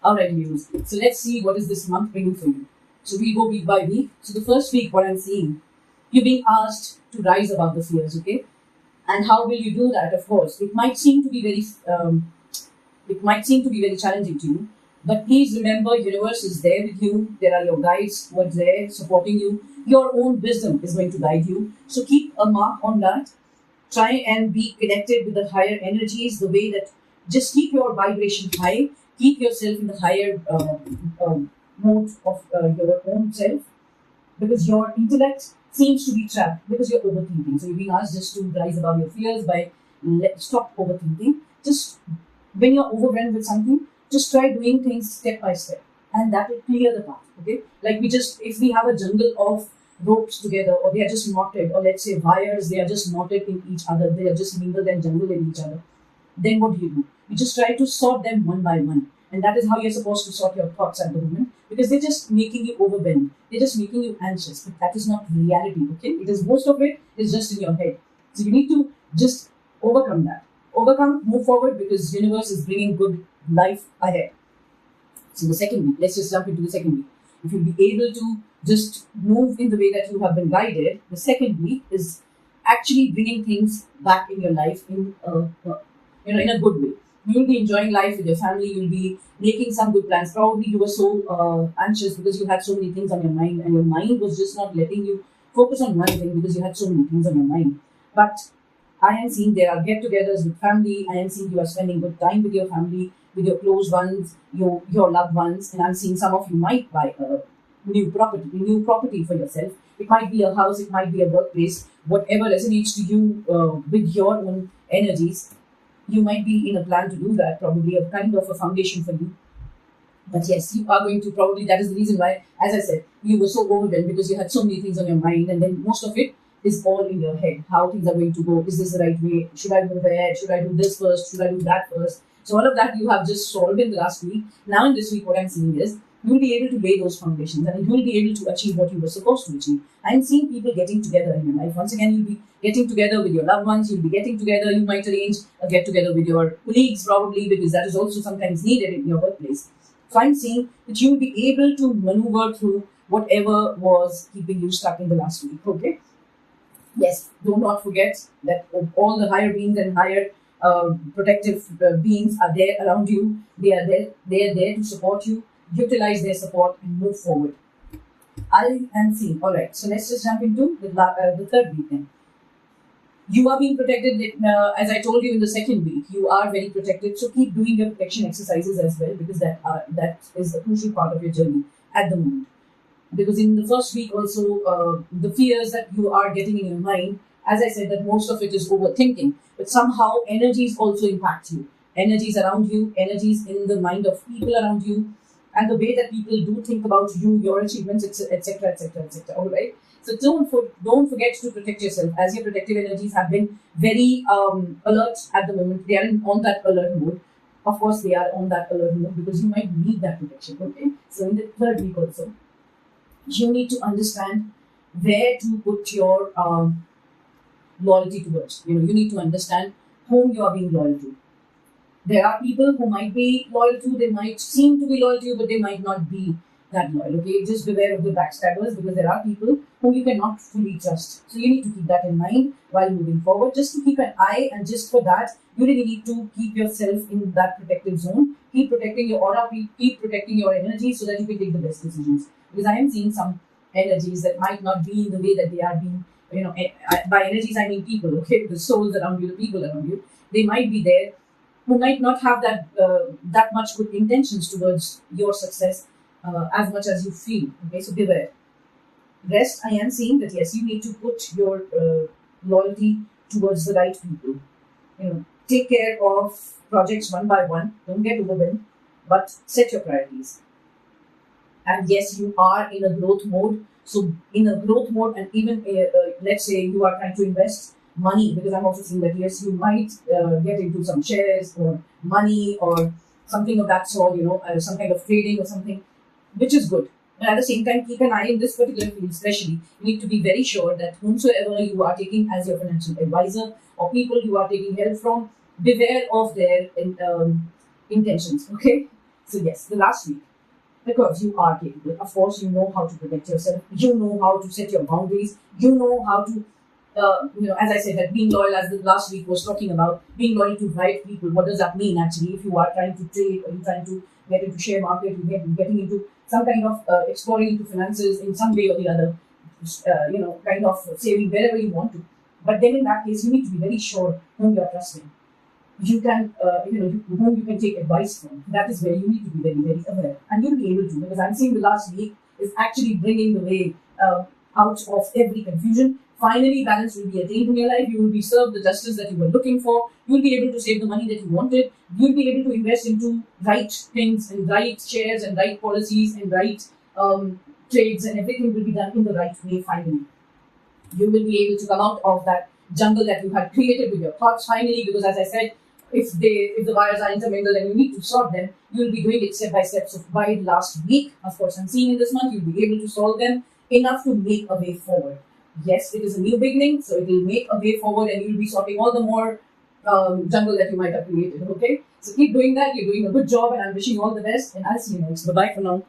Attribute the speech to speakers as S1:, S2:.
S1: Alright, viewers. So let's see what is this month bringing for you. So we go week by week. So the first week, what I'm seeing, you're being asked to rise above the fears, okay? And how will you do that? Of course, it might seem to be very challenging to you, but please remember, universe is there with you. There are your guides who are there supporting you. Your own wisdom is going to guide you. So keep a mark on that. Try and be connected with the higher energies. The way that just keep your vibration high. Keep yourself in the higher mode of your own self, because your intellect seems to be trapped because you're overthinking. So you're being asked just to rise above your fears by stop overthinking. Just when you're overwhelmed with something, just try doing things step by step, and that will clear the path. Okay, like if we have a jungle of ropes together, or they are just knotted, or let's say wires, they are just knotted in each other, they are just mingled and jungled in each other. Then what do? You just try to sort them one by one. And that is how you're supposed to sort your thoughts at the moment, because they're just making you overwhelmed. They're just making you anxious, but that is not reality, okay? It is, most of it is just in your head. So you need to just overcome that. Overcome, move forward, because universe is bringing good life ahead. So the second week, let's just jump into the second week. If you'll be able to just move in the way that you have been guided, the second week is actually bringing things back in your life in a good way. You'll be enjoying life with your family. You'll be making some good plans. Probably you were so anxious because you had so many things on your mind, and your mind was just not letting you focus on one thing because you had so many things on your mind. But I am seeing there are get-togethers with family. I am seeing you are spending good time with your family, with your close ones, your loved ones. And I'm seeing some of you might buy a new property for yourself. It might be a house. It might be a workplace. Whatever resonates to you with your own energies. You might be in a plan to do that, probably a kind of a foundation for you. But yes, you are going to probably, that is the reason why, as I said, you were so overwhelmed because you had so many things on your mind, and then most of it is all in your head. How things are going to go. Is this the right way? Should I move ahead? Should I do this first? Should I do that first? So all of that you have just solved in the last week. Now in this week, what I'm seeing is you will be able to lay those foundations, and you will be able to achieve what you were supposed to achieve. I'm seeing people getting together in your life. Once again, you'll be getting together with your loved ones. You'll be getting together. You might arrange a get together with your colleagues, probably, because that is also sometimes needed in your workplace. So I'm seeing that you will be able to maneuver through whatever was keeping you stuck in the last week. Okay. Yes, do not forget that all the higher beings and higher protective beings are there around you. They are there to support you. Utilize their support and move forward. I am seeing. All right, so let's just jump into the third week then. You are being protected, as I told you in the second week. You are very protected, so keep doing your protection exercises as well, because that is a crucial part of your journey at the moment. Because in the first week also, the fears that you are getting in your mind, as I said, that most of it is overthinking, but somehow energies also impact you. Energies around you, energies in the mind of people around you, and the way that people do think about you, your achievements, etc., etc., etc. All right. So don't forget to protect yourself, as your protective energies have been very alert at the moment. They are on that alert mode. Of course, they are on that alert mode because you might need that protection. Okay. So in the third week also, you need to understand where to put your loyalty towards. You need to understand whom you are being loyal to. There are people who might be loyal to, they might seem to be loyal to you, but they might not be that loyal. Okay, just beware of the backstabbers, because there are people whom you cannot fully trust. So you need to keep that in mind while moving forward. Just to keep an eye, and just for that, you really need to keep yourself in that protective zone. Keep protecting your aura, keep protecting your energy, so that you can take the best decisions. Because I am seeing some energies that might not be in the way that they are being. By energies I mean people. Okay, the souls around you, the people around you, they might be there, who might not have that much good intentions towards your success as much as you feel. Okay, so beware. Rest, I am seeing that yes, you need to put your loyalty towards the right people. Take care of projects one by one. Don't get overwhelmed, but set your priorities. And yes, you are in a growth mode. So in a growth mode, and even let's say you are trying to invest money, because I'm also seeing that yes, you might get into some shares or money or something of that sort, some kind of trading or something, which is good. And at the same time, keep an eye in this particular field, especially. You need to be very sure that whomsoever you are taking as your financial advisor, or people you are taking help from, beware of their intentions. Okay, So yes, the last week, because you are capable. Of course, you know how to protect yourself. You know how to set your boundaries. You know how to, as I said, that being loyal, as the last week was talking about, being loyal to right people. What does that mean actually? If you are trying to trade or you're trying to get into share market, you getting into some kind of exploring into finances in some way or the other, kind of saving wherever you want to. But then in that case, you need to be very sure whom you are trusting. You can, whom you can take advice from. That is where you need to be very, very aware. And you'll be able to, because I'm seeing the last week is actually bringing the way out of every confusion. Finally, balance will be attained in your life. You will be served the justice that you were looking for. You'll be able to save the money that you wanted. You'll be able to invest into right things and right shares and right policies and right trades, and everything will be done in the right way finally. You will be able to come out of that jungle that you had created with your thoughts finally, because as I said, if the wires are intermingled and you need to sort them, you'll be doing it step by step. So by last week, of course, I'm seeing in this month, you'll be able to solve them enough to make a way forward. Yes, it is a new beginning, so it will make a way forward and you'll be sorting all the more jungle that you might have created, okay? So keep doing that. You're doing a good job and I'm wishing you all the best, and I'll see you next. Bye-bye for now.